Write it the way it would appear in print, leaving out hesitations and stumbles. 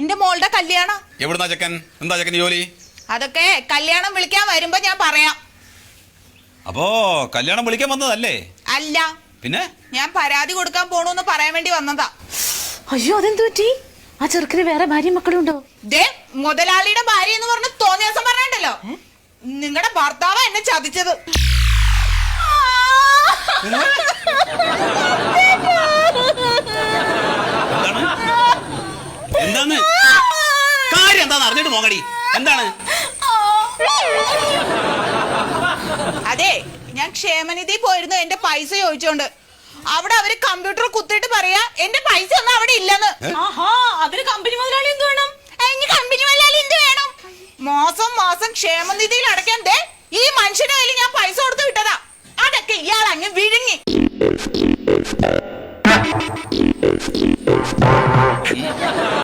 എന്റെ മോളുടെ കല്യാണം. എവിടുന്നാ ചെക്കൻ? എന്താ ചെക്കൻ ജോലി? അതൊക്കെ കല്യാണം വിളിക്കാൻ വരുമ്പോ ഞാൻ പറയാം. അപ്പോ കല്യാണം വിളിക്കാൻ വന്നതല്ലേ? അല്ല, പിന്നെ ഞാൻ പരാതി കൊടുക്കാൻ പോണൂന്ന് പറയാൻ വേണ്ടി വന്നതാ. അയ്യോ, അതെന്തു പറ്റി? ആ ചെറുക്കിന് വേറെ ഭാര്യയും മക്കളും ഉണ്ടോ? ദേ, മുതലാളിയുടെ ഭാര്യ എന്ന് പറഞ്ഞ് തോന്നിയ ദിവസം പറഞ്ഞല്ലോ, നിങ്ങളുടെ ഭർത്താവ് എന്നെ ചതിച്ചത്. എന്താണ് കാര്യം? എന്താന്ന് അറിഞ്ഞിട്ട് പോകടി. എന്താണ്? അതെ, ഞാൻ ക്ഷേമനിധി പോയിരുന്നു എന്റെ പൈസ ചോദിച്ചോണ്ട്. അവിടെ അവര് കമ്പ്യൂട്ടർ കുത്തിയിട്ട് പറയാ എന്റെ പൈസ ഒന്നും അവിടെ ഇല്ലെന്ന്. അതിന് കമ്പനി മുതലാളി എന്ത് വേണം? കമ്പനി മുതലാളി എന്ത് വേണം? മാസം മാസം ക്ഷേമനിധിയിൽ അടയ്ക്കാൻ ഈ മനുഷ്യന്റെ കയ്യിൽ ഞാൻ പൈസ കൊടുത്ത് വിട്ടതാ. അതൊക്കെ ഇയാൾ അങ്ങ് വിഴുങ്ങി.